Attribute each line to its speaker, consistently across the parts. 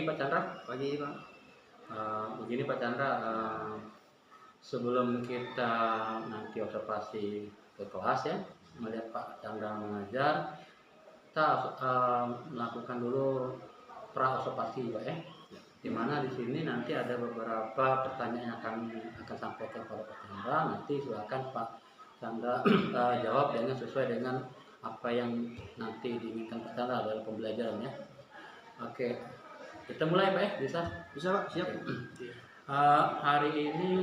Speaker 1: Pak Chandra.
Speaker 2: Pagi Pak.
Speaker 1: Begini Pak Chandra, sebelum kita nanti observasi ke kelas ya, melihat Pak Chandra mengajar, kita melakukan dulu pra observasi Pak ya. Dimana di sini nanti ada beberapa pertanyaan yang kami akan sampaikan kepada Pak Chandra. Nanti silakan Pak Chandra jawab dengan sesuai dengan apa yang nanti diinginkan Pak Chandra dalam pembelajaran ya. Oke, kita mulai Pak ya, bisa?
Speaker 2: Bisa Pak, siap.
Speaker 1: Hari ini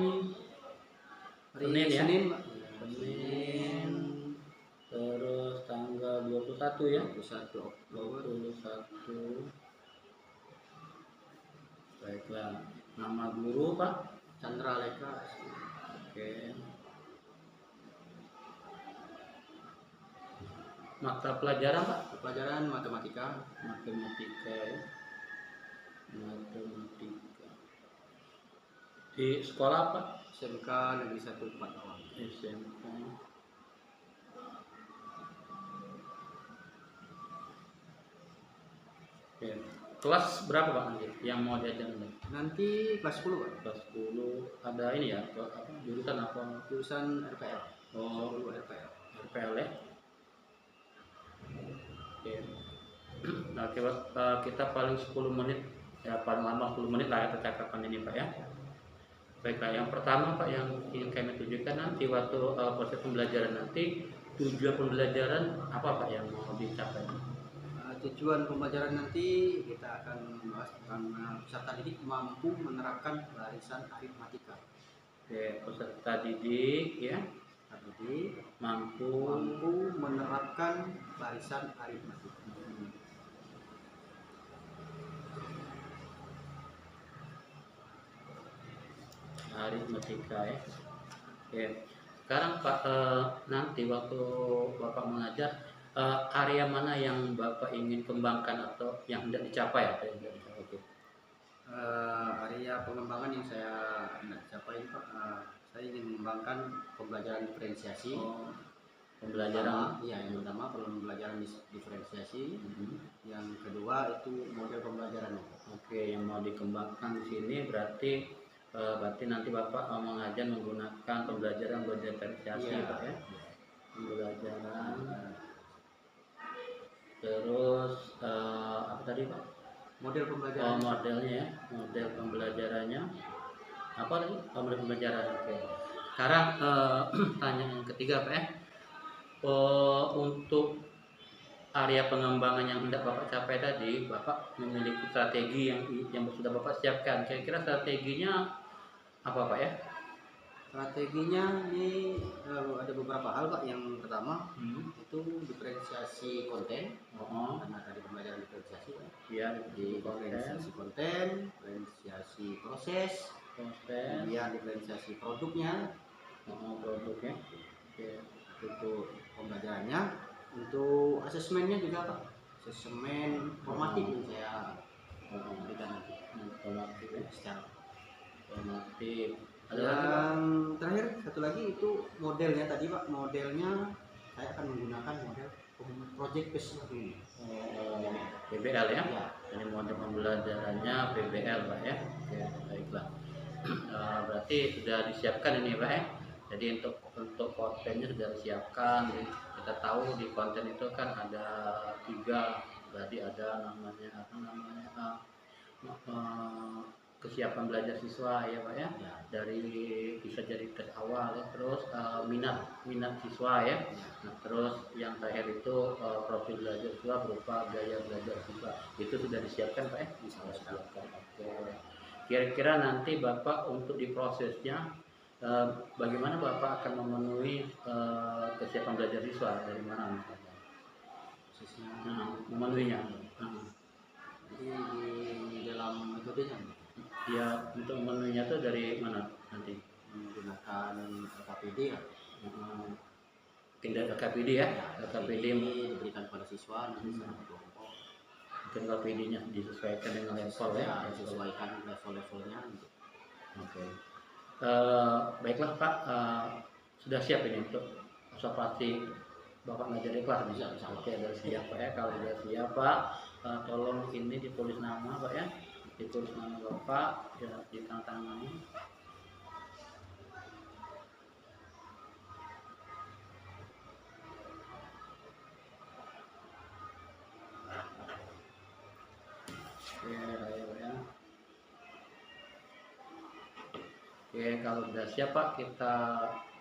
Speaker 1: Senin ya?
Speaker 2: Senin Pak.
Speaker 1: Senin, terus tanggal 21 ya?
Speaker 2: 21 Oktober.
Speaker 1: 21. Baiklah, nama guru Pak?
Speaker 2: Chandra Leka.
Speaker 1: Oke. Mata pelajaran Pak?
Speaker 2: Pelajaran matematika.
Speaker 1: Matematika ya. Matematika. Di sekolah apa?
Speaker 2: SMK Negeri 1 Patawang.
Speaker 1: SMK. Oke. Kelas berapa Pak nanti yang mau diajar nanti?
Speaker 2: Nanti kelas 10 Pak.
Speaker 1: Kelas 10 ada ini ya, apa, jurusan apa?
Speaker 2: Jurusan RPL.
Speaker 1: Oh,
Speaker 2: 10 RPL.
Speaker 1: RPL ya. Oke. Nah, kita paling 10 menit ya, paling lama 10 menit lah ya percakapan ini Pak ya. Baiklah, yang pertama Pak yang ingin kami tunjukkan nanti waktu proses pembelajaran nanti, tujuan pembelajaran apa Pak yang mau dicapai?
Speaker 2: Tujuan pembelajaran nanti kita akan membahas tentang peserta didik mampu menerapkan barisan aritmatika.
Speaker 1: Oke, peserta didik ya, mampu
Speaker 2: menerapkan barisan aritmatika.
Speaker 1: Aritmatika ya. Oke. Sekarang Pak, nanti waktu Bapak mengajar, area mana yang Bapak ingin kembangkan atau yang tidak dicapai atau yang tidak dicapai? Oke.
Speaker 2: Area pengembangan yang saya hendak capai Pak, saya ingin mengembangkan pembelajaran diferensiasi.
Speaker 1: Pembelajaran
Speaker 2: yang pertama pembelajaran diferensiasi. Yang kedua itu model pembelajaran.
Speaker 1: Oke, yang mau dikembangkan di sini berarti nanti Bapak mengajar menggunakan pembelajaran diferensiasi Pak ya. Pembelajaran. Terus apa tadi Pak?
Speaker 2: Model pembelajaran.
Speaker 1: Modelnya ya, model pembelajarannya. Apa lagi? Model pembelajaran. Oke. Sekarang tanya yang ketiga Pak ya. Untuk area pengembangan yang hendak Bapak capai tadi, Bapak memiliki strategi yang sudah Bapak siapkan. Kira-kira strateginya apa Pak ya?
Speaker 2: Strateginya ini ada beberapa hal Pak. Yang pertama itu diferensiasi konten. Karena tadi pembelajaran diferensiasi
Speaker 1: ya,
Speaker 2: diferensiasi konten, diferensiasi proses, kemudian diferensiasi produknya.
Speaker 1: Produknya.
Speaker 2: Oke, itu pembelajarannya. Untuk asesmennya juga Pak, asesmen formatif yang saya berikan nanti.
Speaker 1: Formatif ya,
Speaker 2: secara
Speaker 1: formatif. Ada
Speaker 2: yang terakhir satu lagi itu modelnya tadi Pak. Modelnya saya akan menggunakan model project based learning.
Speaker 1: PBL ya? Jadi model pembelajarannya PBL Pak ya. Oke, baiklah. Berarti sudah disiapkan ini Pak ya. Jadi untuk kontennya sudah disiapkan. Jadi kita tahu di konten itu kan ada 3. Berarti ada namanya kesiapan belajar siswa ya Pak ya. Dari bisa jadi tes awal ya, terus minat siswa ya. Nah, terus yang terakhir itu profil belajar siswa berupa gaya belajar siswa. Itu sudah disiapkan Pak ya? Disiapkan. Oke. Kira-kira nanti Bapak untuk di prosesnya bagaimana Bapak akan memenuhi kesiapan belajar siswa, dari mana misalnya? Prosesnya memenuhinya.
Speaker 2: Jadi di dalam metodenya
Speaker 1: ya, untuk memenuhinya itu dari mana nanti?
Speaker 2: Menggunakan LKPD ya.
Speaker 1: Tindak LKPD ya. LKPD
Speaker 2: diberikan pada siswa nanti secara kelompok.
Speaker 1: Mungkin LKPD-nya disesuaikan dengan level ya.
Speaker 2: Disesuaikan level-levelnya.
Speaker 1: Oke. Baiklah Pak, sudah siap ini untuk observasi Bapak ngajar di kelas?
Speaker 2: Bisa.
Speaker 1: Oke, sudah siap Pak ya. Kalau sudah siap Pak, tolong ini ditulis nama Pak ya. ditulis nama bapak ya ditandatangani. Ya. Oke, kalau sudah siap Pak, kita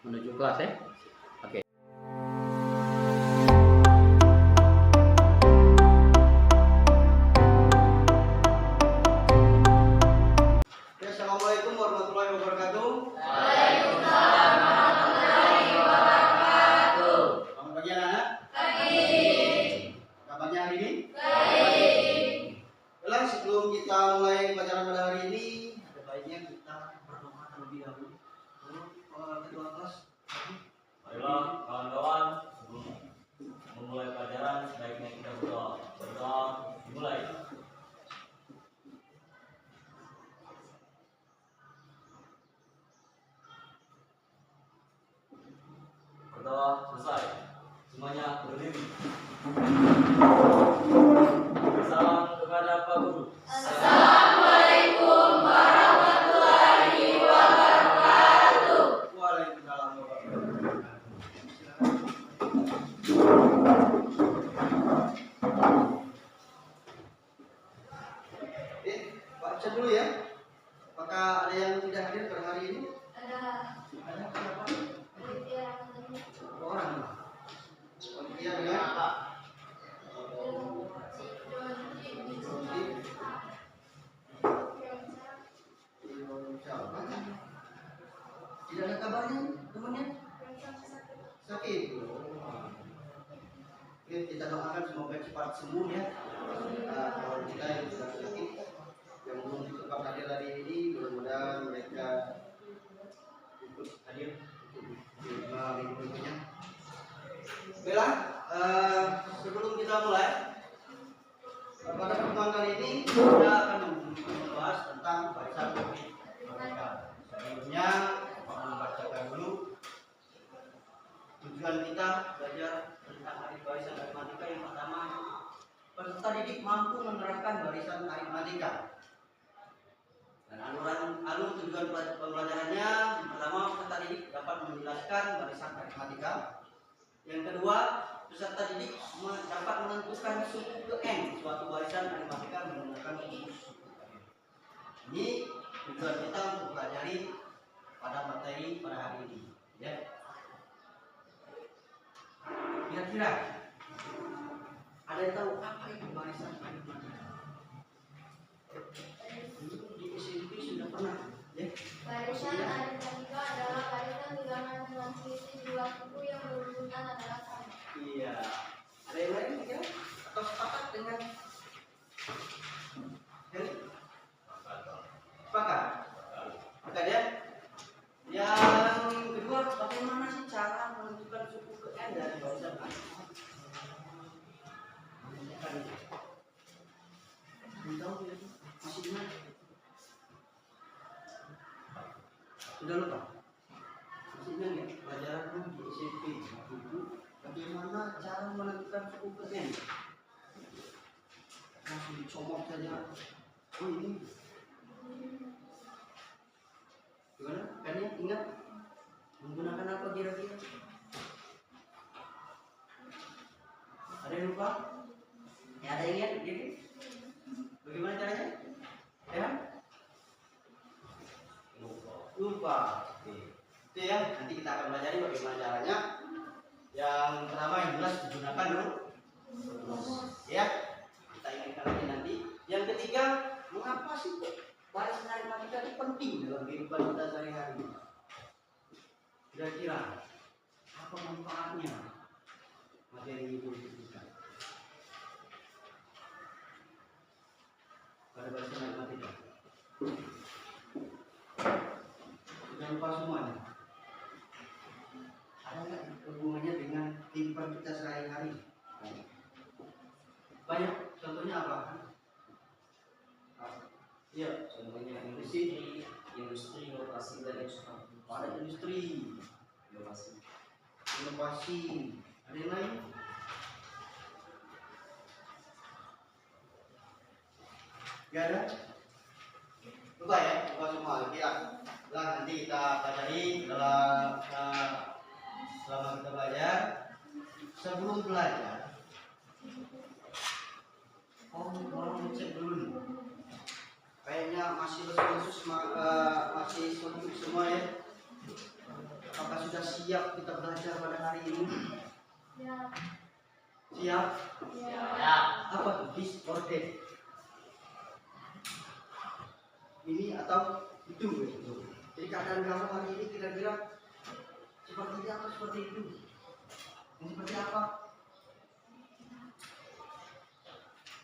Speaker 1: menuju kelas ya. Oke.
Speaker 2: Assalamualaikum warahmatullahi wabarakatuh.
Speaker 3: Waalaikumsalam warahmatullahi wabarakatuh.
Speaker 2: Selamat pagi anak-anak.
Speaker 3: Pagi.
Speaker 2: Kabarnya hari ini?
Speaker 3: Baik.
Speaker 2: Baiklah, sebelum kita mulai pelajaran pada hari ini, ada baiknya kita berdoa terlebih dahulu. Kedua kelas.
Speaker 4: Baiklah kawan-kawan, sebelum memulai pelajaran sebaiknya kita berdoa. Berdoa dimulai. Berdoa selesai. Semuanya berdiri. Salam kepada Pak Guru.
Speaker 3: Assalamualaikum warahmatullahi wabarakatuh.
Speaker 2: Waalaikumsalam warahmatullahi wabarakatuh. Oke, Pak absen dulu ya. Apakah ada yang tidak hadir pada hari ini?
Speaker 3: Ada
Speaker 2: Ada berapa?
Speaker 3: panitia
Speaker 2: Berapa orang? Panitia dengan Pak. Tidak ada kabarnya temannya? Sakit. Oke, kita doakan semoga cepat sembuh ya. Kalau kita yang sudah sakit, yang belum sempat hadir hari ini, mudah-mudahan mereka ikut hadir untuk minggu berikutnya. Baiklah, sebelum kita mulai, pada pertemuan kali ini kita akan membahas tentang barisan matematika. Sebelumnya, akan membacakan dulu tujuan kita belajar tentang barisan aritmatika. Yang pertama, peserta didik mampu menerapkan barisan aritmatika. Dan alur tujuan pembelajarannya, yang pertama, peserta didik dapat menjelaskan barisan aritmatika. Yang kedua, peserta didik dapat menentukan suku ke N suatu barisan aritmatika menggunakan rumus. Ini tujuan kita untuk pelajari pada materi pada hari ini. Ya. Kira-kira ada yang tahu apa itu barisan aritmatika? Di SMP sudah pernah, ya?
Speaker 3: Barisan aritmatika adalah barisan bilangan dengan selisih dua suku yang berurutan adalah sama.
Speaker 2: Iya. Ada yang lain kira? Atau sepakat dengan Heli? Sepakat. Sepakat ya? Yang kedua, bagaimana sih cara menentukan suku ke N dari barisan aritmatika? Tahu ya? Masih ingat? Sudah lupa? Masih ingat ya? Pelajaran di SMP itu bagaimana cara menentukan suku ke N? Langsung dicomot saja. Oh ini. Gimana? Kan ya? Ingat? Menggunakan apa kira-kira? Ada yang lupa? Ya, ada yang ingat? Gitu? Bagaimana caranya? Ya? Lupa. Oke. Itu ya, nanti kita akan pelajari bagaimana caranya. Yang pertama yang jelas digunakan dulu. Ya, kita ingatkan lagi nanti. Yang ketiga, mengapa sih barisan aritmatika itu penting dalam kehidupan kita sehari-hari? Kira-kira apa manfaatnya materi itu kita pada barisan aritmatika? Sudah lupa semuanya? Ada nggak hubungannya dengan kehidupan kita sehari-hari? Banyak. Contohnya apa? Iya, contohnya industri, inovasi dan ekspor. Ada industri, inovasi. Ada yang lain? Gak ada? Coba ya, coba semua. Ya, nanti kita pelajari dalam selama kita belajar. Sebelum belajar, mau ngecek dulu nih. Kayaknya masih lesus, masih suntuk semua ya. Apakah sudah siap kita belajar pada hari ini? Siap?
Speaker 3: Ya.
Speaker 2: Apa tuh this or that? Ini atau itu? Jadi keadaan kamu hari ini kira-kira seperti ini atau seperti itu? Ini seperti apa?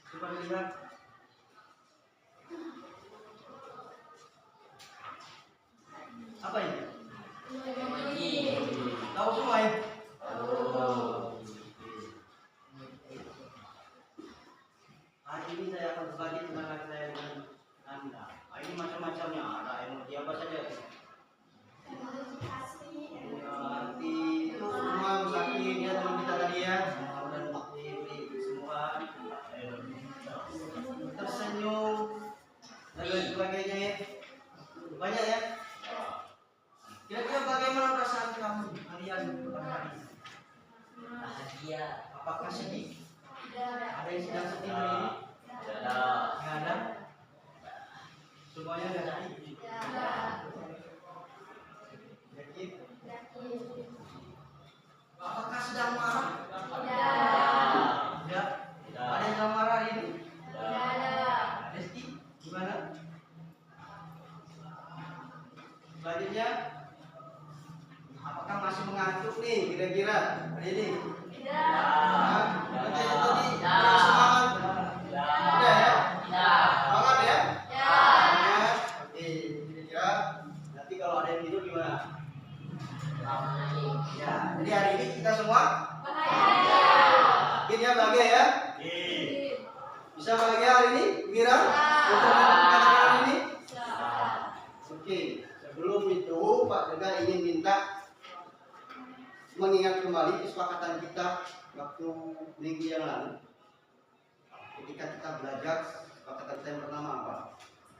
Speaker 2: Coba lihat. Apa ini? Tahu semua ya? Hari ini saya akan berbagi tentang saya dengan Anda. Ini macam-macamnya. Ada emoji apa saja? Nanti itu semua sakit ya teman kita tadi ya. Dan semua tersenyum dan lain sebagainya ya. Banyak ya. Kira-kira bagaimana perasaan kamu kalian pada hari ini?
Speaker 4: Bahagia.
Speaker 2: Apakah sedih?
Speaker 3: Tidak.
Speaker 2: Ada yang sedang sedih hari ini? Nggak ada. Semuanya nggak sedih. Yakin? Apakah sedang marah? Tidak. Ada yang sedang marah hari ini? Ada sedih? Gimana? Selanjutnya, apakah masih mengantuk nih kira-kira hari ini? Tadi semangat. Udah ya? Semangat ya? Semangat. Oke, kira-kira nanti kalau ada yang tidur gimana? Ya, jadi hari ini kita semua yakin ya bahagia ya? Bisa bahagia hari ini? Kira? Untuk mendapatkan hari ini? Oke, sebelum itu Pak Dega ingin minta mengingat kembali kesepakatan kita waktu minggu yang lalu. Ketika kita belajar, kesepakatan kita yang pertama apa?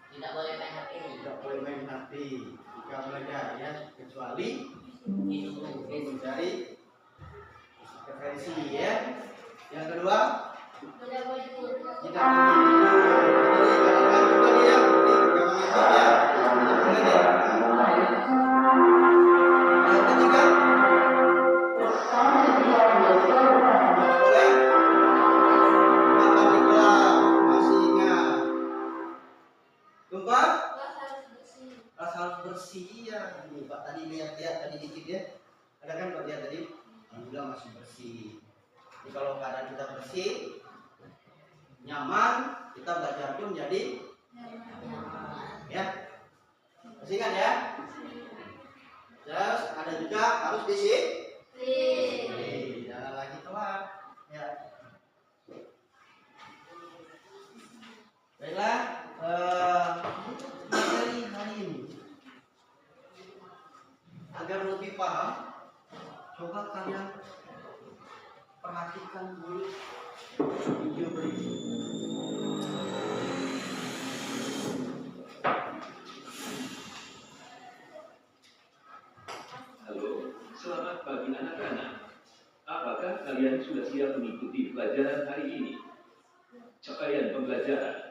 Speaker 4: Tidak boleh main HP.
Speaker 2: Tidak boleh main HP jika belajar ya, kecuali mencari referensi ya. Yang kedua,
Speaker 3: Tidak boleh tidur.
Speaker 2: tidak boleh tidur. Jadi kadang-kadang juga nih ya, jangan ngintip ya. Tidak boleh deh. Yang ketiga, boleh makan di kelas, masih ingat. Keempat,
Speaker 3: Kelas harus bersih.
Speaker 2: kelas harus bersih ya. Ini Pak tadi lihat tadi dikit ya. Ada kan Pak lihat tadi? Alhamdulillah masih bersih. Jadi kalau keadaan kita bersih, nyaman, kita belajar pun jadi ya. Masih ingat ya? Terus ada juga harus disiplin. Jangan lagi telat ya. Baiklah, materi hari ini agar lebih paham, coba kalian perhatikan dulu video berikut.
Speaker 5: Halo, selamat pagi anak-anak. Apakah kalian sudah siap mengikuti pelajaran hari ini? Capaian pembelajaran.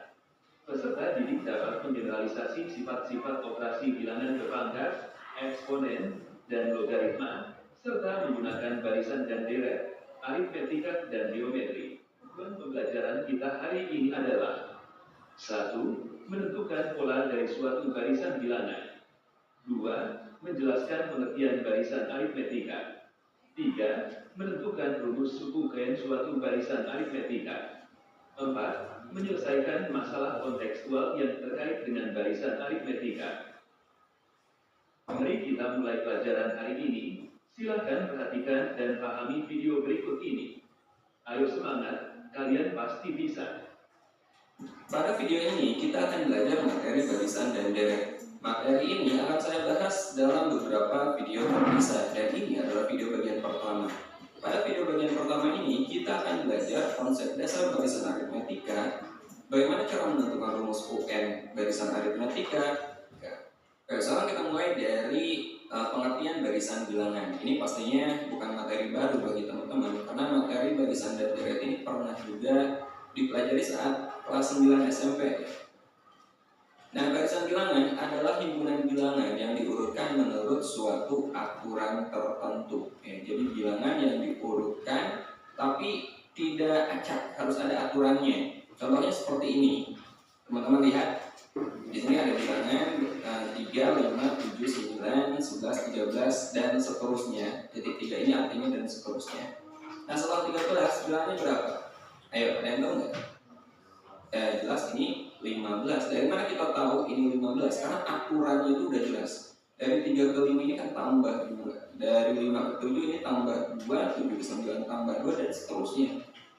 Speaker 5: Peserta didik dapat mengeneralisasi sifat-sifat operasi bilangan berpangkat, eksponen, dan logaritma, serta menggunakan barisan dan deret, aritmetika, dan geometri. Tujuan pembelajaran kita hari ini adalah 1. Menentukan pola dari suatu barisan bilangan. 2. Menjelaskan pengertian barisan aritmetika. 3. Menentukan rumus suku gain suatu barisan aritmetika. 4. Menyelesaikan masalah kontekstual yang terkait dengan barisan aritmetika. Mari kita mulai pelajaran hari ini. Silakan perhatikan dan pahami video berikut ini. Ayo semangat, kalian pasti bisa.
Speaker 6: Pada video ini kita akan belajar materi barisan dan deret. Materi ini akan saya bahas dalam beberapa video terpisah dan ini adalah video bagian pertama. Pada video bagian pertama ini kita akan belajar konsep dasar barisan aritmetika, bagaimana cara menentukan rumus UN barisan aritmetika? Oke, sekarang kita mulai dari pengertian barisan bilangan. Ini pastinya bukan materi baru bagi teman-teman, karena materi barisan dan deret ini pernah juga dipelajari saat kelas 9 SMP. Nah, barisan bilangan adalah himpunan bilangan yang diurutkan menurut suatu aturan tertentu. Jadi bilangan yang diurutkan tapi tidak acak, harus ada aturannya. Contohnya seperti ini. Teman-teman lihat, di sini ada bilangan 3, 5, 7, 9, 11, 13 dan seterusnya. Titik 3 ini artinya dan seterusnya. Nah, setelah 13 bilangannya berapa? Ayo, ada yang tahu nggak? Jelas ini 15. Dari mana kita tahu ini 15? Karena aturannya itu udah jelas. Dari 3 ke 5 ini kan tambah 2. Dari 5 ke 7 ini tambah 2, 7 ke 9 tambah 2 dan seterusnya.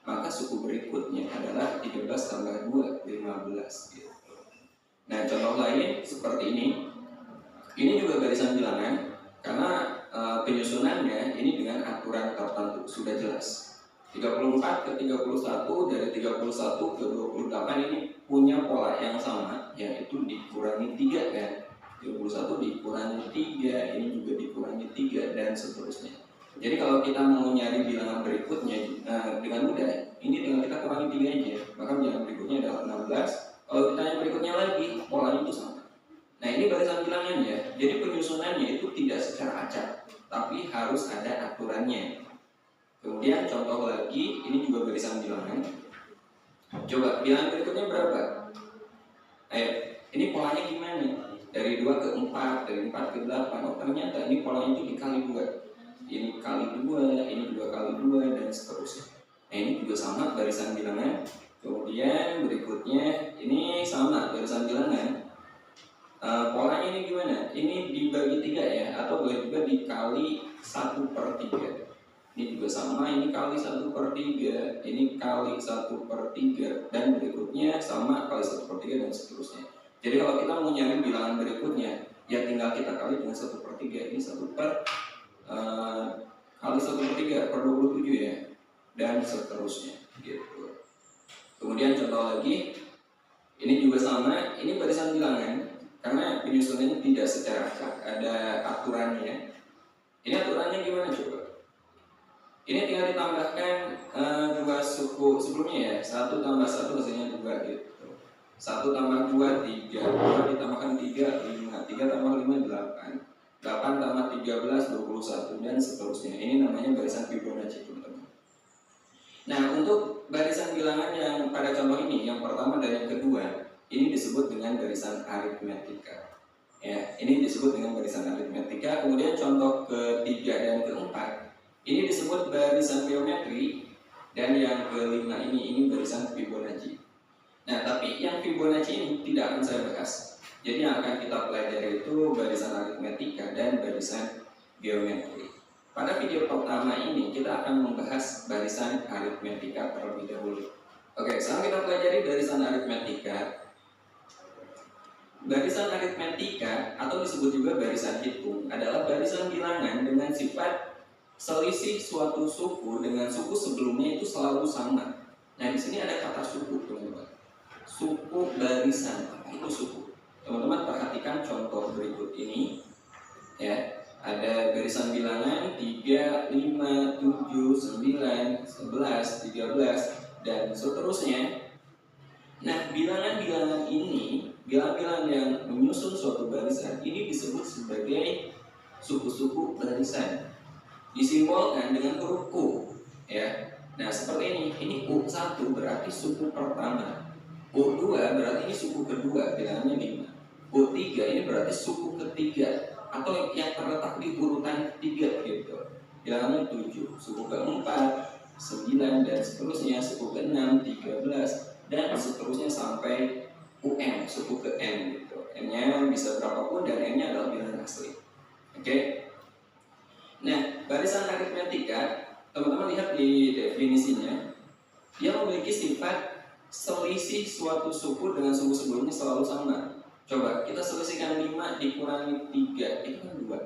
Speaker 6: Maka suku berikutnya adalah 13 tambah 2, 15 gitu. Nah, contoh lain seperti ini. Ini juga barisan bilangan karena penyusunannya ini dengan aturan tertentu sudah jelas. 34 ke 31, dari 31 ke 28 ini punya pola yang sama, yaitu dikurangi 3 kan. 31 dikurangi 3, ini juga dikurangi 3 dan seterusnya. Jadi kalau kita mau nyari bilangan berikutnya dengan mudah, ini tinggal kita kurangi 3 aja. Maka bilangan berikutnya adalah 16. Kalau kita yang berikutnya lagi, polanya itu sama. Nah, ini barisan bilangannya. Jadi penyusunannya itu tidak secara acak, tapi harus ada aturannya. Kemudian contoh lagi, ini juga barisan bilangan. Coba bilangan berikutnya berapa? Ayo, ini polanya gimana? Dari 2 ke 4, dari 4 ke 8. Oh, ternyata ini polanya itu dikali 2. Ini kali 2, ini 2 kali 2 dan seterusnya. Nah, ini juga sama barisan bilangan. Kemudian berikutnya ini sama barisan bilangan. Polanya ini gimana? Ini dibagi 3 ya, atau boleh juga dikali 1/3. Ini juga sama, ini kali 1/3, ini kali 1/3, dan berikutnya sama kali 1/3 dan seterusnya. Jadi kalau kita mau nyari bilangan berikutnya, ya tinggal kita kali dengan 1/3. Ini 1 kali 1/3 per 27 ya, dan seterusnya gitu. Kemudian contoh lagi, ini juga sama, ini barisan bilangan karena penyusunannya tidak secara acak, ada aturannya. Ini aturannya gimana coba? Ini tinggal ditambahkan 2 suku sebelumnya ya, 1 tambah 1 hasilnya 2 gitu. 1 tambah 2, 3, 2 ditambahkan 3, 5, 3 tambah 5, 8, 8 tambah 13, 21 dan seterusnya. Ini namanya barisan Fibonacci teman-teman. Nah, untuk barisan bilangan yang pada contoh ini, yang pertama dan yang kedua, ini disebut dengan barisan aritmetika. Ya, ini disebut dengan barisan aritmetika. Kemudian contoh ketiga dan keempat, ini disebut barisan geometri, dan yang kelima ini barisan Fibonacci. Nah, tapi yang Fibonacci ini tidak akan saya bahas. Jadi yang akan kita pelajari itu barisan aritmetika dan barisan geometri. Pada video pertama ini kita akan membahas barisan aritmetika terlebih dahulu. Oke, sekarang kita pelajari barisan aritmetika. Barisan aritmetika atau disebut juga barisan hitung adalah barisan bilangan dengan sifat selisih suatu suku dengan suku sebelumnya itu selalu sama. Nah, di sini ada kata suku, teman-teman. Suku barisan, itu suku. Teman-teman perhatikan contoh berikut ini. Ya, ada barisan bilangan 3, 5, 7, 9, 11, 13 dan seterusnya. Nah, bilangan-bilangan ini, bilangan-bilangan yang menyusun suatu barisan ini disebut sebagai suku-suku barisan. Disimbolkan dengan huruf U, ya. Nah, seperti ini U1 berarti suku pertama, U2 berarti ini suku kedua, bilangannya 5, U3 ini berarti suku ketiga atau yang terletak di urutan ketiga gitu, bilangannya 7, suku keempat 9 dan seterusnya, suku ke-6 13 dan seterusnya sampai UN, suku ke N gitu. N-nya bisa berapapun dan N-nya adalah bilangan asli. Oke. Nah, barisan aritmetika, teman-teman lihat di definisinya, dia memiliki sifat selisih suatu suku dengan suku sebelumnya selalu sama. Coba kita selisihkan 5 dikurangi 3 itu kan 2.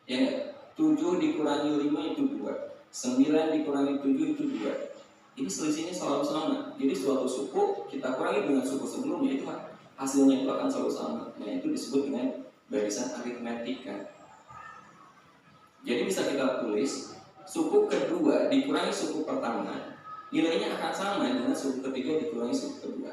Speaker 6: Ya, 7 dikurangi 5 itu 2. 9 dikurangi 7 itu 2. ini selisihnya selalu sama. Jadi suatu suku kita kurangi dengan suku sebelumnya, itu hasilnya itu akan selalu sama. Nah, itu disebut dengan barisan aritmetika. Jadi bisa kita tulis suku kedua dikurangi suku pertama, nilainya akan sama dengan suku ketiga dikurangi suku kedua.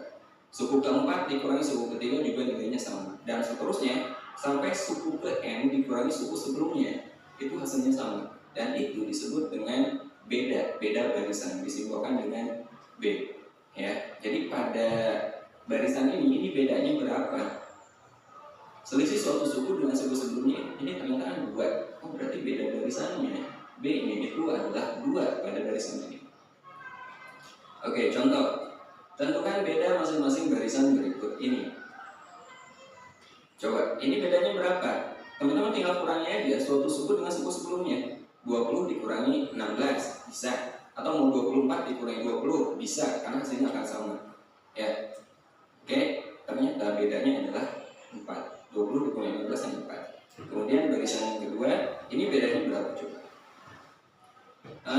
Speaker 6: Suku keempat dikurangi suku ketiga juga nilainya sama, dan seterusnya sampai suku ke n dikurangi suku sebelumnya, itu hasilnya sama. Dan itu disebut dengan beda barisan, disimbolkan dengan B. Ya, jadi pada barisan ini bedanya berapa? Selisih suatu suku dengan suku sebelumnya ini ternyata kan 2. Oh, berarti beda barisannya. B-nya itu adalah 2 pada barisan ini. Oke, contoh. Tentukan beda masing-masing barisan berikut ini. Coba, ini bedanya berapa? Teman-teman tinggal kurangi aja suatu suku dengan suku sebelumnya. 20 dikurangi 16 bisa, atau mau 24 dikurangi 20 bisa, karena hasilnya akan sama. Ya. Oke, ternyata bedanya adalah 4. 20 dikurangi 16 yang 4. Kemudian barisan yang kedua, ini bedanya berapa coba?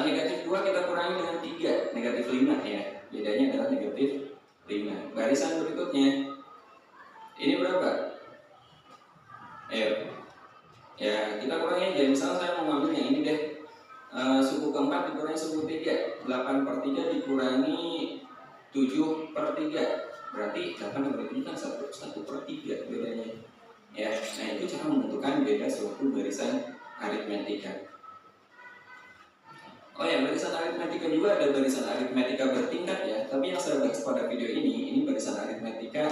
Speaker 6: Negatif 2 kita kurangi dengan 3, negatif 5 ya. Bedanya adalah negatif 5. Barisan berikutnya, ini berapa? Ayo. Ya, kita kurangi aja. Misalnya saya mau ngambil yang ini deh. Suku keempat dikurangi suku 3, 8/3 dikurangi 7/3. Berarti 8/3 kan 1/3 bedanya. Ya, nah itu cara menentukan beda suatu barisan aritmetika. Oh ya, barisan aritmetika juga ada barisan aritmetika bertingkat ya. Tapi yang saya bahas pada video ini barisan aritmetika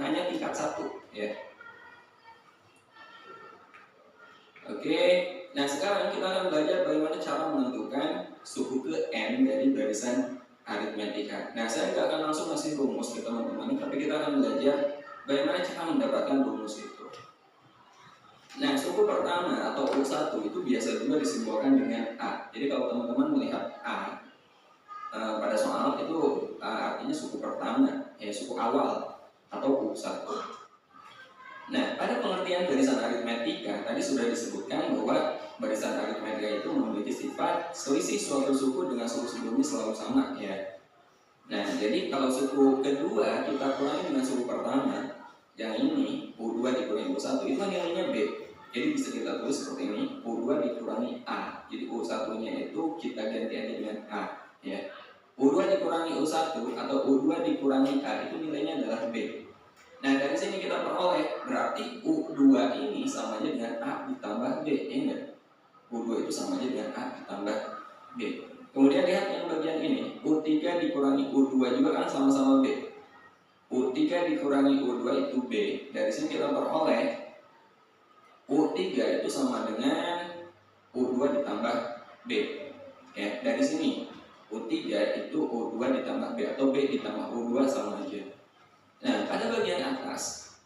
Speaker 6: hanya tingkat 1 ya. Oke, nah sekarang kita akan belajar bagaimana cara menentukan suku ke n dari barisan aritmetika. Nah, saya nggak akan langsung ngasih rumus ke teman-teman, tapi kita akan belajar bagaimana cara mendapatkan rumus itu. Nah, suku pertama atau U1 itu biasa juga disimbolkan dengan A. Jadi kalau teman-teman melihat A pada soal itu artinya suku pertama, ya suku awal atau U1. Nah, pada pengertian barisan aritmetika tadi sudah disebutkan bahwa barisan aritmetika itu memiliki sifat selisih suatu suku dengan suku sebelumnya selalu sama ya. Nah, jadi kalau suku kedua kita kurangi dengan suku pertama, yang ini U2 dikurangi U1 itu nilainya B. Jadi bisa kita tulis seperti ini, U2 dikurangi A. Jadi U1-nya itu kita ganti aja dengan A ya. U2 dikurangi U1 atau U2 dikurangi A itu nilainya adalah B. Nah, dari sini kita peroleh berarti U2 ini sama aja dengan A ditambah B, ya enggak? U2 itu sama aja dengan A ditambah B. Kemudian lihat yang bagian ini, U3 dikurangi U2 juga kan sama-sama B. U3 dikurangi U2 itu B. Dari sini kita peroleh U3 itu sama dengan U2 ditambah B. Ya, dari sini U3 itu U2 ditambah B atau B ditambah U2 sama aja. Nah, pada bagian atas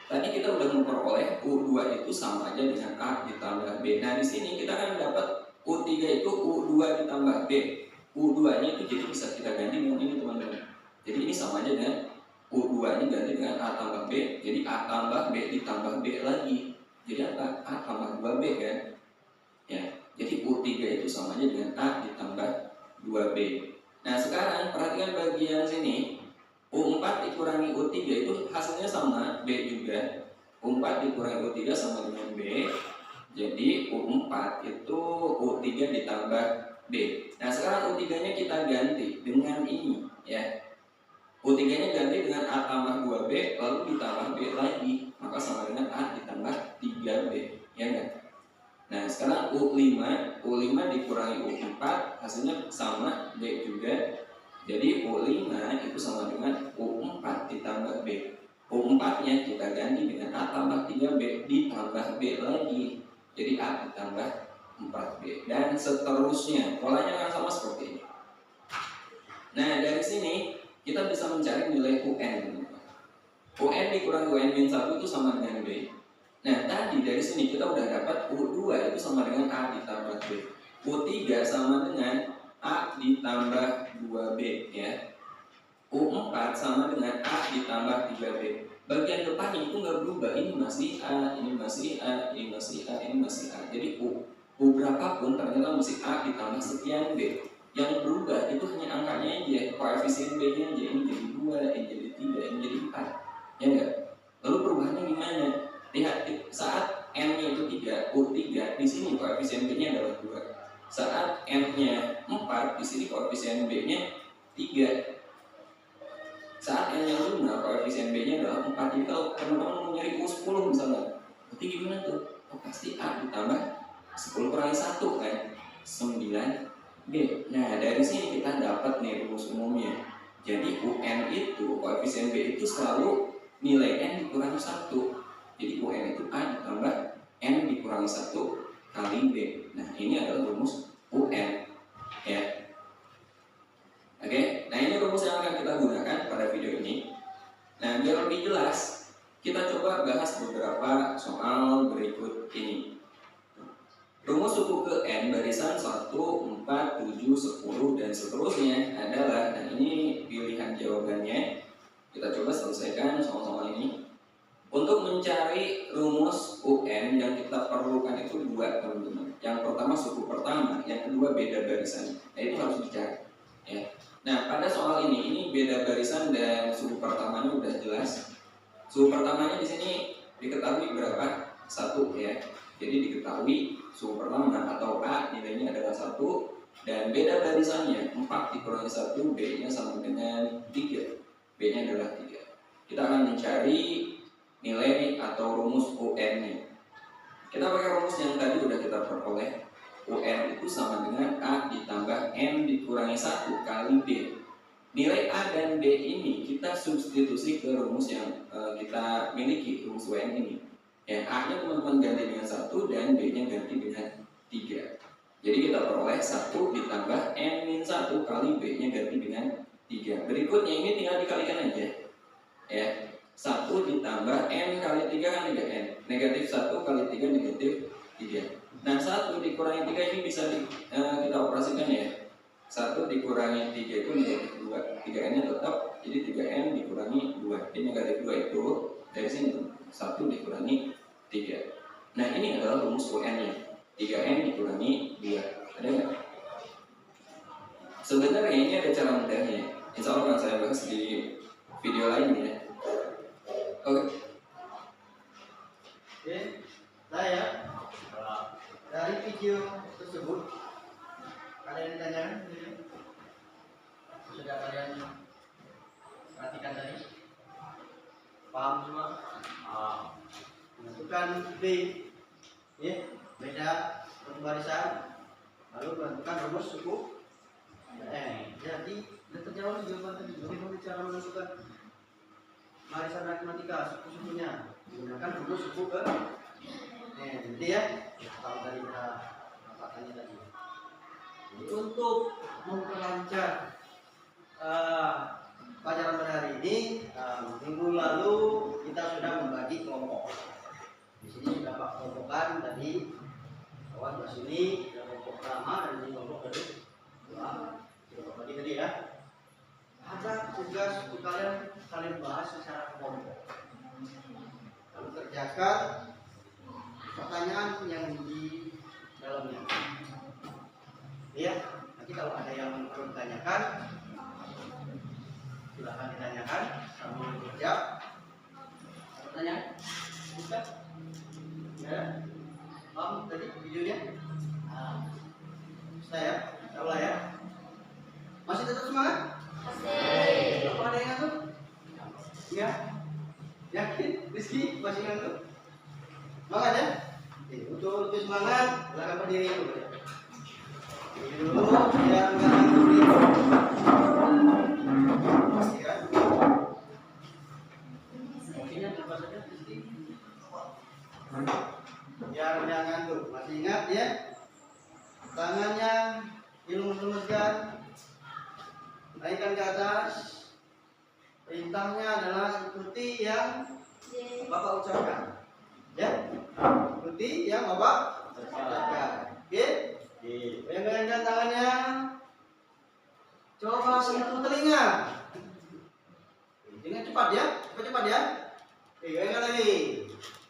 Speaker 6: tadi kita udah memperoleh U2 itu sama aja dengan A ditambah B. Nah, di sini kita akan dapat U3 itu U2 ditambah B. U2-nya itu jadi bisa kita ganti dengan ini teman-teman. Jadi ini sama aja dengan U2-nya ganti dengan A tambah B. Jadi A tambah B ditambah B lagi. Jadi apa? A tambah 2B kan? Ya, jadi U3 itu sama aja dengan A ditambah 2B. Nah, sekarang perhatikan bagian sini. U4 dikurangi U3 itu hasilnya sama, B juga. U4 dikurangi U3 sama dengan B. Jadi U4 itu U3 ditambah B. Nah, sekarang U3-nya kita ganti dengan ini ya. U3-nya ganti dengan A tambah 2B lalu ditambah B lagi. Maka sama dengan A ditambah 3B. Ya enggak? Nah, sekarang U5 dikurangi U4 hasilnya sama, B juga. Jadi U5 itu sama dengan U4 ditambah B. U4-nya kita ganti dengan A tambah 3B ditambah B lagi. Jadi A ditambah 4B. Dan seterusnya. Polanya akan sama seperti ini. Nah, dari sini kita bisa mencari nilai UN. UN dikurangi UN-1 itu sama dengan B. Nah, tadi dari sini kita udah dapat U2 itu sama dengan A ditambah B. U3 sama dengan A ditambah 2B ya. U4 sama dengan A ditambah 3B. Bagian depannya itu nggak berubah. Ini masih A, ini masih A, ini masih A, ini masih A. Jadi U berapapun ternyata masih A ditambah sekian B. Yang berubah itu hanya aja, koefisien B-nya aja, ini jadi 2, ini jadi 3, ini jadi 4. Ya enggak? Lalu perubahannya gimana? Lihat, saat N-nya itu 3, U3, di sini koefisien B-nya adalah 2. Saat N-nya 4, di sini koefisien B-nya 3. Saat N-nya 5, koefisien B-nya adalah 4. Jadi kalau teman-teman mau nyari U10 misalnya, berarti gimana tuh? Oh, pasti A ditambah 10 kurangi 1 kan? 9B. Nah, dari sini kita dapat nih rumus umumnya. Jadi UN itu, koefisien B itu selalu nilai N dikurangi 1. Jadi UN itu A ditambah N dikurangi 1 kali B. Nah, ini adalah rumus UN. Ya. Oke, nah ini rumus yang akan kita gunakan pada video ini. Nah, biar lebih jelas, kita coba bahas beberapa soal berikut ini. Rumus suku ke N barisan 1, 4, 7, 10, dan seterusnya adalah, dan ini pilihan jawabannya. Kita coba selesaikan soal-soal ini. Untuk mencari rumus UN yang kita perlukan itu 2, teman-teman. Yang pertama suku pertama, yang kedua beda barisan. Nah, itu harus dicari. Ya. Nah, pada soal ini beda barisan dan suku pertamanya udah jelas. Suku pertamanya di sini diketahui berapa? 1 ya. Jadi diketahui suku pertama atau A nilainya adalah 1 dan beda barisannya 4 dikurangi 1, B-nya sama dengan 3. B-nya adalah 3. Kita akan mencari nilai atau rumus UN-nya. Kita pakai rumus yang tadi udah kita peroleh. UN itu sama dengan A ditambah N dikurangi 1 kali B. Nilai A dan B ini kita substitusi ke rumus yang kita miliki, rumus UN ini. Yang A-nya teman-teman ganti dengan 1 dan B-nya ganti dengan 3. Jadi kita peroleh 1 ditambah N-1 kali B-nya ganti dengan 3. Berikutnya ini tinggal dikalikan aja. Ya, 1 ditambah N kali 3 kan 3N. Negatif 1 kali 3 negatif 3. Nah, 1 dikurangi 3 ini bisa kita operasikan ya. 1 dikurangi 3 itu negatif 2. 3N-nya tetap, jadi 3N dikurangi 2. Jadi negatif 2 itu dari sini 1 dikurangi 3. Nah, ini adalah rumus UN-nya. 3N dikurangi 2. Ada nggak? Sebenarnya ini ada cara mudahnya. Insya Allah akan saya bahas di video lainnya. Oke.
Speaker 2: Oke, saya dari video tersebut kalian ditanya sudah kalian perhatikan tadi, paham semua? Menentukan B, ya, beda barisan, lalu menentukan rumus suku N. Jadi sudah terjawab jawaban tadi. Bagaimana cara menentukan barisan matematika suku-sukunya? Menggunakan rumus suku ke N. Jadi ya, kalau tadi kita dapatkannya tadi. Jadi untuk memperlancar pelajaran pada hari ini, minggu lalu kita sudah membagi kelompok. Di sini sudah Pak kelompokan tadi, kawan Mas ini kelompok pertama dan ini kelompok kedua. Kita bagi tadi ya. Ada tugas untuk kalian bahas secara kelompok. Lalu kerjakan pertanyaan yang di dalamnya. Ya, nanti kalau ada yang perlu ditanyakan, silahkan ditanyakan sambil bekerja. Pertanyaan? Bisa? Ya? Paham tadi videonya? Saya, insya ya. Masih tetap semangat? Masih. Apa ada yang ngantuk? Ya? Yakin? Rizky masih ngantuk? Semangat ya? Untuk lebih semangat, silahkan berdiri dulu ya. Berdiri dulu, biar nggak ngantuk nih. Pastikan. Kopinya coba saja Rizky. Biar nggak ngantuk. Masih ingat ya? Tangannya dilurus-luruskan, naikkan ke atas. Perintahnya adalah ikuti yang Bapak ucapkan. Ya, ikuti yang Bapak ucapkan. Oke? Goyang-goyangkan tangannya. Coba sentuh telinga. Dengan cepat ya, cepat-cepat ya. Oke, goyangkan lagi.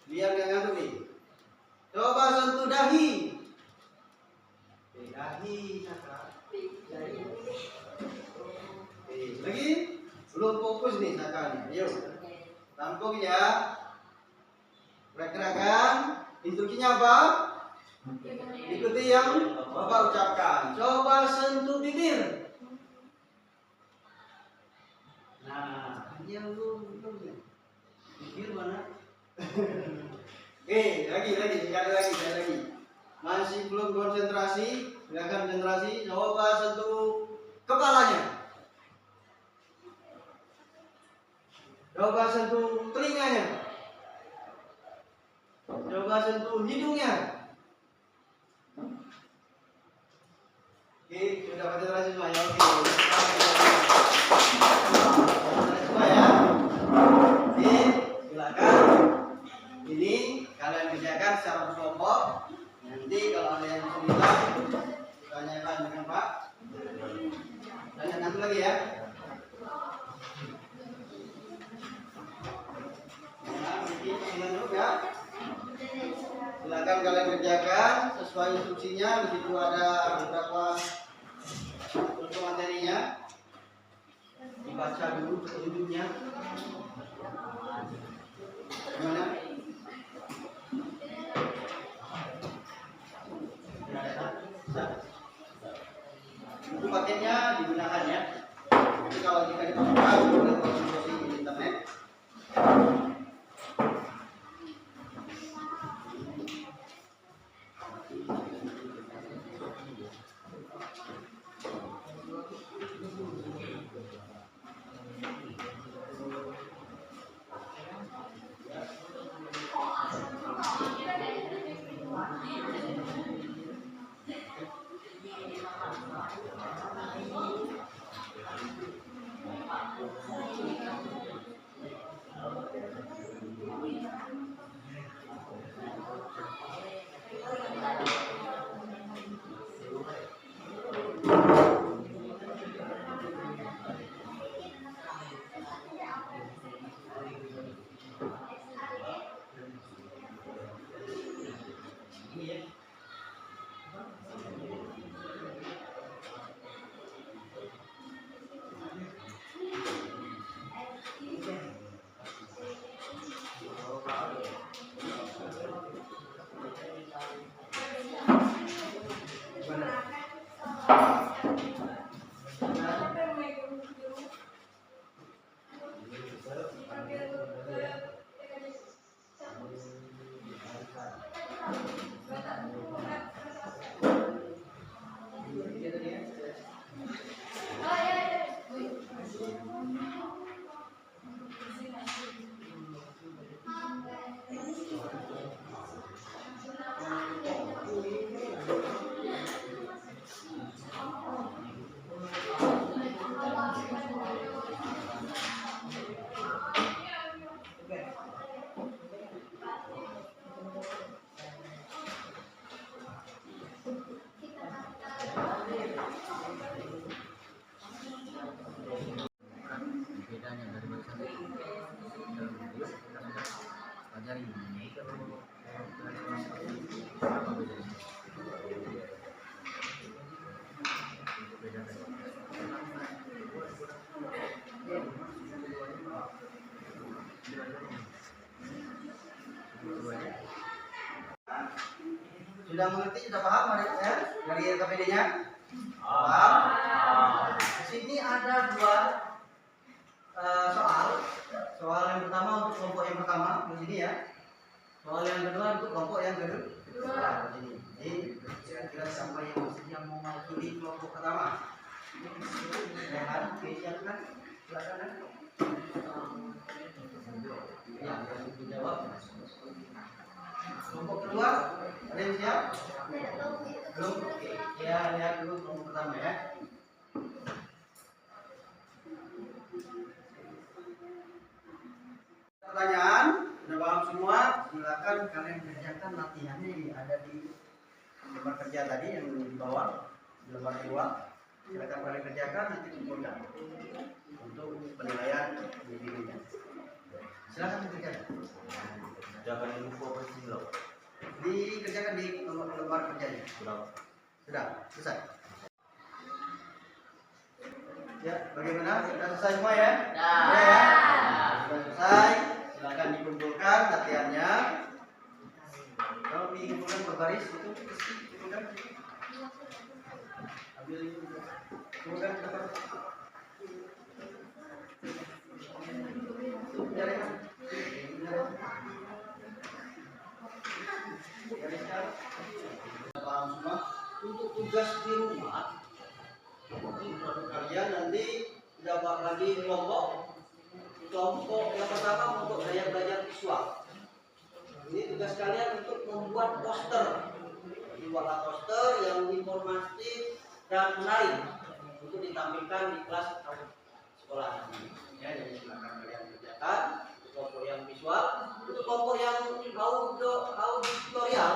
Speaker 2: Biar nggak ngantuk nih. Coba sentuh dahi. Dahi, dahi. gerakannya. Yuk, rampung ya. Gerakan. Instruksinya apa? Ikuti yang Bapak ucapkan. Coba sentuh bibir. Nah, yang belum. Bibir mana? Lagi, sekali lagi. Masih belum konsentrasi, gerakan konsentrasi. Coba sentuh kepalanya. Coba sentuh telinganya. Coba sentuh hidungnya. Oke, sudah konsentrasi semua ya. Oke. Konsentrasi semua ya. Oke, silakan. Ini kalian kerjakan secara berkelompok. Nanti kalau ada yang kesulitan, tanyakan dengan Pak. Tanyakan lagi ya. Nah, mungkin dulu ya. Silakan kalian kerjakan sesuai instruksinya. Di situ ada beberapa untuk materinya. Dibaca dulu petunjuknya. Gimana? Buku paketnya digunakan ya. Jadi kalau jika diperlukan boleh konsultasi di internet. Sudah mengerti, sudah paham ya? Dari KPD-nya? Paham? Di sini ada dua soal. Soal yang pertama untuk kelompok yang pertama di sini ya. Soal yang kedua untuk kelompok yang kedua. Di sini. Jadi kira-kira siapa yang mau mewakili kelompok pertama? Silakan, silakan. Silakan. Ya, jawab. Kelompok kedua, ada yang siap? Belum? Oke. Ya, lihat dulu kelompok pertama ya. Pertanyaan, sudah paham semua? Silakan kalian kerjakan latihannya yang ada di lembar kerja tadi yang di bawah, di lembar kedua. Silakan kalian kerjakan, nanti kumpulkan untuk penilaian di dirinya. Silakan kerjakan.
Speaker 7: Jangan lupa pasti belum.
Speaker 2: Dikerjakan di lembar kerjanya. Sudah selesai. Ya, bagaimana? Sudah selesai semua ya?
Speaker 4: Dah.
Speaker 2: Ya. sudah selesai, silakan dikumpulkan latihannya. Kalau dikumpulkan berbaris itu kumpulkan. Ambil ini juga. Kumpulkan dapat. Paham semua? Untuk tugas di rumah, kalian nanti dapat lagi kelompok yang pertama untuk daya belajar visual. Ini tugas kalian untuk membuat poster, membuatlah poster yang informatif dan menarik untuk ditampilkan di kelas atau sekolah. Ya, jadi silakan kalian kerjakan kelompok yang visual. Untuk kelompok yang auditorial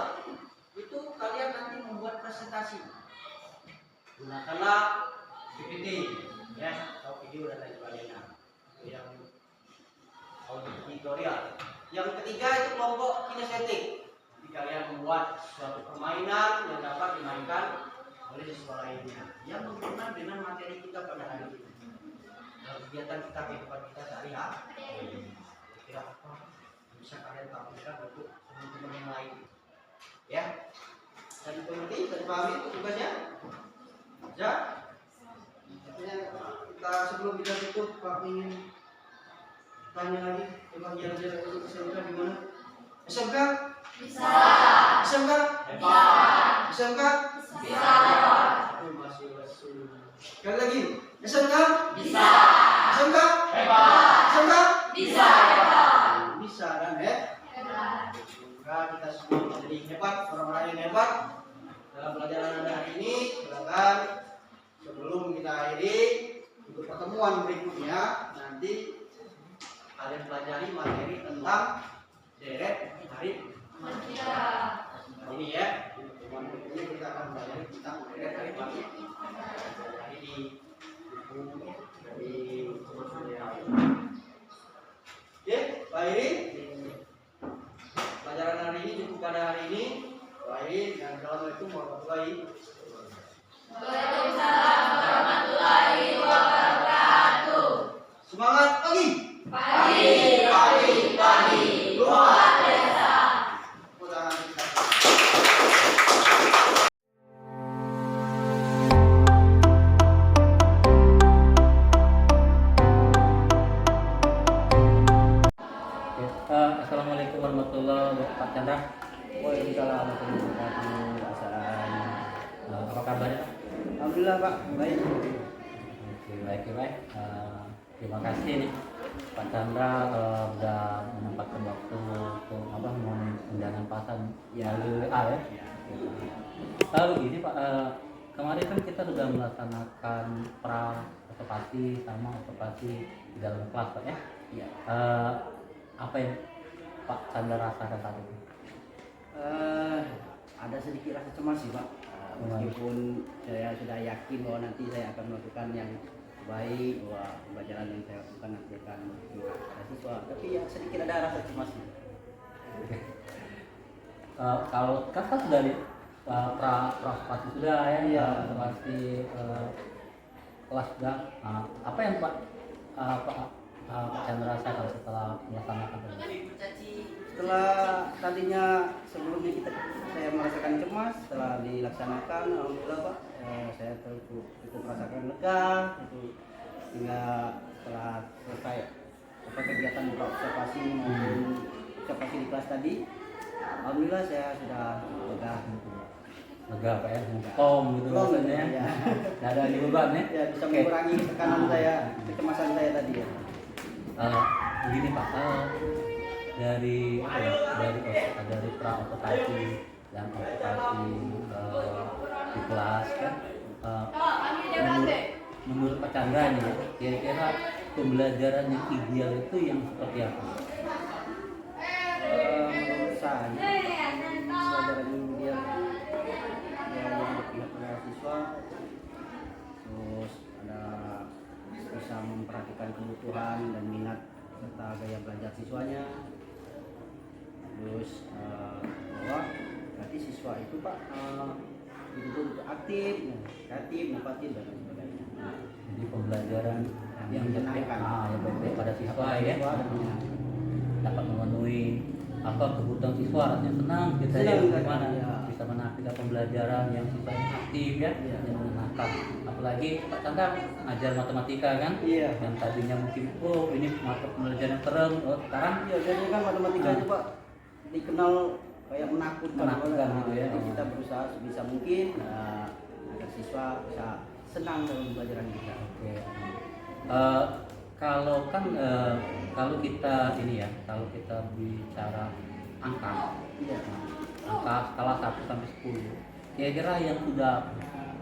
Speaker 2: itu kalian nanti membuat presentasi. Gunakanlah PPT, ya, atau video dan lain sebagainya. Itu yang auditorial. Yang ketiga itu kelompok kinestetik. Jadi kalian membuat suatu permainan yang dapat dimainkan oleh siswa lainnya yang berhubungan dengan materi kita pada hari ini. Dalam kegiatan kita kehidupan kita sehari-hari, kira apa bisa kalian tampilkan untuk teman-teman yang lain, ya? Dan dimengerti, dan dipahami itu tugasnya. Ya, kita sebelum kita tutup, Pak ingin tanya lagi, coba kira-kira untuk SMK di mana? SMK?
Speaker 3: Bisa.
Speaker 2: SMK?
Speaker 3: Hebat.
Speaker 2: SMK?
Speaker 3: Bisa.
Speaker 2: Masih. Sekali lagi, SMK?
Speaker 3: Bisa.
Speaker 2: SMK?
Speaker 3: Hebat.
Speaker 2: SMK?
Speaker 3: Bisa. Hebat.
Speaker 2: Bisa kan, ya?
Speaker 3: Hebat.
Speaker 2: Semoga kita semua menjadi hebat, orang-orang yang hebat dalam pelajaran hari ini. Silakan sebelum kita akhiri untuk pertemuan berikutnya nanti kalian pelajari materi tentang deret hari ini, ya. Pertemuan berikutnya kita akan pelajari tentang deret hari pagi. Hari di buku dari oke, Pak Iri, pelajaran hari ini cukup pada hari ini. Pak Iri, dan assalamualaikum warahmatullahi wabarakatuh.
Speaker 3: Waalaikumsalam warahmatullahi wabarakatuh.
Speaker 2: Semangat pagi.
Speaker 3: Pagi. Luar biasa.
Speaker 2: Mudah-mudahan kita
Speaker 1: Assalamualaikum warahmatullahi wabarakatuh, Pak Chandra.
Speaker 2: Waalaikumsalam warahmatullahi wabarakatuh.
Speaker 1: Apa kabarnya?
Speaker 2: Alhamdulillah, Pak, baik.
Speaker 1: Oke, baik. Terima kasih nih Pak Chandra sudah menyempatkan waktu untuk undangan pasan melalui WA, ya. Lalu gini Pak, kemarin kan kita sudah melaksanakan observasi sama observasi di dalam kelas, Pak, ya.
Speaker 2: Iya.
Speaker 1: Apa yang Pak Chandra rasakan saat itu?
Speaker 2: Ada sedikit rasa cemas sih, Pak. Meskipun saya sudah yakin bahwa nanti saya akan melakukan yang baik, bahwa pembelajaran yang saya lakukan nanti akan para siswa, tapi ya sedikit ada rasa cemas sih.
Speaker 1: Kalau kan sudah di observasi sudah, ya, observasi kelas sudah. Apa yang Pak Chandra rasakan setelah melaksanakan ini?
Speaker 2: Setelah tadinya sebelumnya saya merasakan cemas, setelah dilaksanakan, alhamdulillah Pak, saya cukup merasakan lega, hingga setelah selesai kegiatan observasi maupun observasi di kelas tadi, alhamdulillah saya sudah lega.
Speaker 1: Lega, Pak, ya, tom gitu rasanya, ya. Nggak ada beban, ya.
Speaker 2: Ya, bisa mengurangi tekanan saya, kecemasan saya tadi, ya.
Speaker 1: Begini Pak, dari pra-observasi dan observasi di kelas, kan, menurut Pak Chandra nih, kira-kira pembelajaran yang ideal itu yang seperti apa?
Speaker 2: Menurut saya pembelajaran yang ideal yang berpihak pada siswa, terus ada bisa memperhatikan kebutuhan dan minat serta gaya belajar siswanya, terus bahwa berarti siswa itu Pak dituntut untuk aktif, kreatif, inovatif dan lain sebagainya.
Speaker 1: Jadi pembelajaran yang yang baik pada siswa ya, dapat memenuhi kebutuhan siswa, rasanya senang kita ya, gimana bisa menampilkan pembelajaran yang sifatnya aktif ya, yang menyenangkan. Apalagi Pak Chandra ngajar matematika kan, yang tadinya mungkin ini mata pembelajaran yang keren, sekarang
Speaker 2: jadi kan matematikanya Pak dikenal kayak menakutkan
Speaker 1: gitu ya.
Speaker 2: Jadi kita berusaha sebisa mungkin agar siswa bisa senang dalam pembelajaran kita.
Speaker 1: Oke. Kalau kita ini ya, kalau kita bicara angka, angka skala 1 sampai 10, kira-kira yang sudah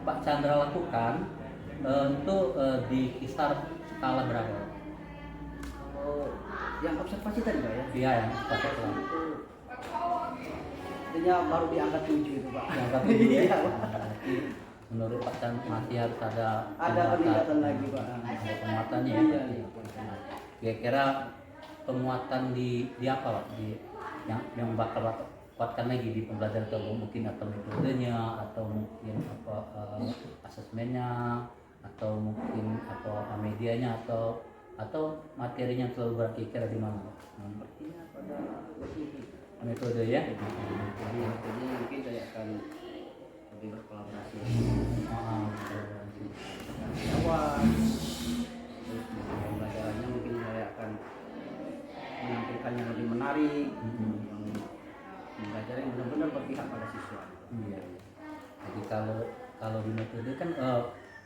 Speaker 1: Pak Chandra lakukan itu di kisar skala berapa?
Speaker 2: Yang observasi tadi Pak ya?
Speaker 1: Iya, yang pakai lah.
Speaker 2: Artinya baru di angka 7 itu Pak.
Speaker 1: Yang angka 7 ya. Berarti menurut Pak Chandra masih harus ada
Speaker 2: peningkatan lagi Pak.
Speaker 1: Ada penguatannya ya. Kira-kira penguatan di apa Pak? Yang bakal kuatkan lagi di pembelajaran atau mungkin atau metodenya atau mungkin asesmennya atau mungkin medianya atau materinya selalu berat, kira di mana?
Speaker 2: Sepertinya pada
Speaker 1: Metode ya.
Speaker 2: Jadi mungkin saya akan lebih berkolaborasi. Awal terus pembelajarannya mungkin saya akan menampilkan yang lebih menarik, yang pembelajaran yang benar-benar berpihak pada siswa.
Speaker 1: Iya. Jadi kalau di metode kan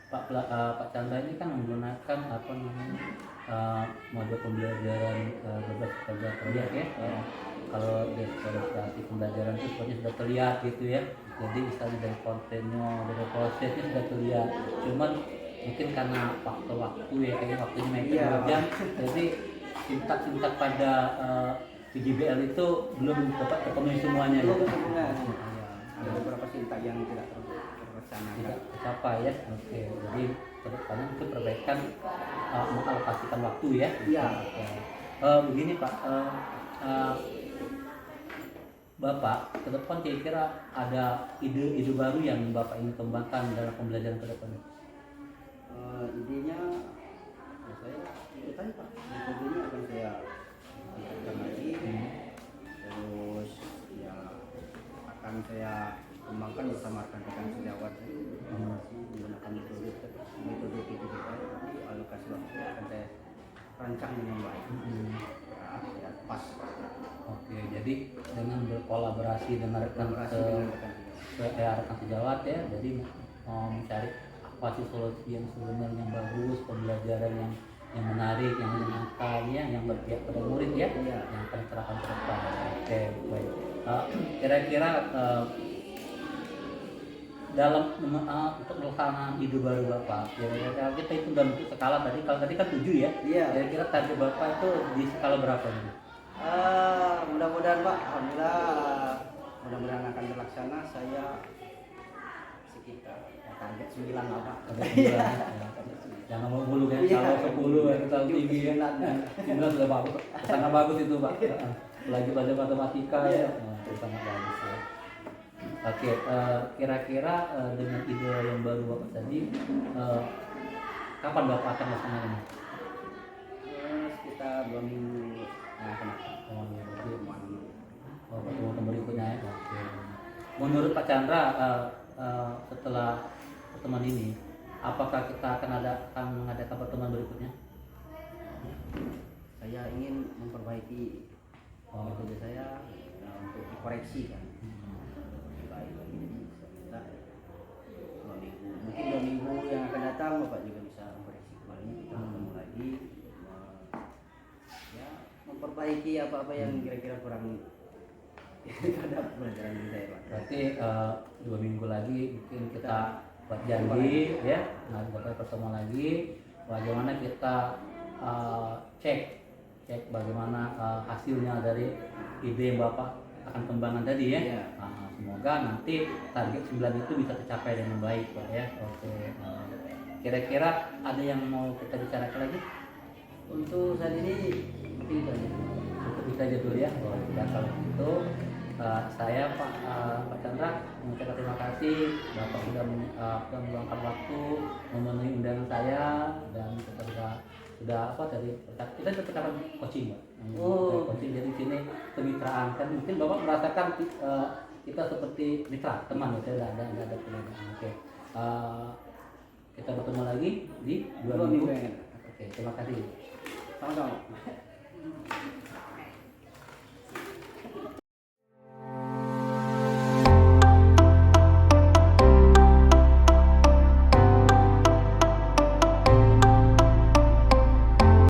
Speaker 1: Pak Chandra ini kan menggunakan mode pembelajaran berbasis kerja proyek ya. Kalau dari pembelajaran itu sebenarnya sudah terlihat gitu ya. Jadi misalnya dari kontennya, dari prosesnya sudah terlihat. Cuman mungkin karena faktor waktu ya, kayaknya waktunya mepet 2 jam. Jadi sintak pada PJBL itu belum dapat terpenuhi semuanya.
Speaker 2: Ada beberapa sintak yang tidak terlaksana,
Speaker 1: tidak tercapai ya. Oke, jadi kedepannya itu perbaikan mengalokasikan waktu ya.
Speaker 2: Iya.
Speaker 1: Begini Pak, Bapak ke depan kira-kira ada ide baru yang Bapak ingin kembangkan dalam pembelajaran ke depan?
Speaker 2: Idenya saya itu tadi Pak, metodenya akan saya tingkatkan lagi, terus ya akan saya kembangkan bersama rekan-rekan sejawat menggunakan metode PJBL. Tapi alokasi waktu akan saya rancang dengan baik. Ya, pas.
Speaker 1: Oke, jadi dengan berkolaborasi dengan rekan sejawat ya, jadi mencari apa sih solusi yang sebenarnya yang bagus, pembelajaran yang menarik, yang menyenangkan ya, yang berpihak pada murid ya, yang akan diterapkan ke depan. Oke, baik. Kira-kira dalam untuk pelaksanaan ide baru Bapak, kira-kira kita itu dalam bentuk skala tadi, kalau tadi kan 7 ya, kira-kira target Bapak itu di skala berapa ini?
Speaker 2: Mudah-mudahan Pak, alhamdulillah mudah-mudahan akan terlaksana. Saya sekitar target 9 lah Pak.
Speaker 1: Jangan mau mulu kan, kalau 10 ya kita tinggi ya. 9 sudah bagus, sangat bagus itu Pak. Lagi belajar matematika ya, itu sangat bagus ya. Oke, kira-kira dengan ide yang baru Bapak tadi, kapan Bapak akan melaksanakannya?
Speaker 2: Sekitar 2 minggu yang akan datang.
Speaker 1: Pertemuan berikutnya ya. Oke. Menurut Pak Chandra, setelah pertemuan ini, apakah kita akan mengadakan pertemuan berikutnya?
Speaker 2: Saya ingin memperbaiki metode saya untuk dikoreksi kan. Baik, kita 2 minggu, mungkin 2 minggu yang akan datang Bapak juga bisa memkoreksi kembali. Kita ketemu lagi, ya memperbaiki apa-apa yang kira-kira kurang terhadap pelajaran saya Pak.
Speaker 1: Berarti 2 minggu lagi mungkin kita buat janji ya, kita pertemuan lagi, bagaimana kita cek bagaimana hasilnya dari ide yang Bapak akan kembangkan tadi ya. Semoga nanti target 9 itu bisa tercapai dengan baik Pak ya. Oke. Kira-kira ada yang mau kita bicarakan lagi?
Speaker 2: Untuk saat ini mungkin itu aja.
Speaker 1: Cukup itu aja dulu ya. Dan kalau gitu saya Pak Chandra mengucapkan terima kasih Bapak sudah meluangkan waktu memenuhi undangan saya, dan kita sudah apa dari kita percakapan coaching Pak.
Speaker 2: Oh.
Speaker 1: Coaching dari sini kemitraan kan mungkin Bapak merasakan kita seperti mitra teman ya, ada perbedaan. Oke. Kita bertemu lagi di 2 minggu. Oke, terima kasih.
Speaker 2: Sama-sama.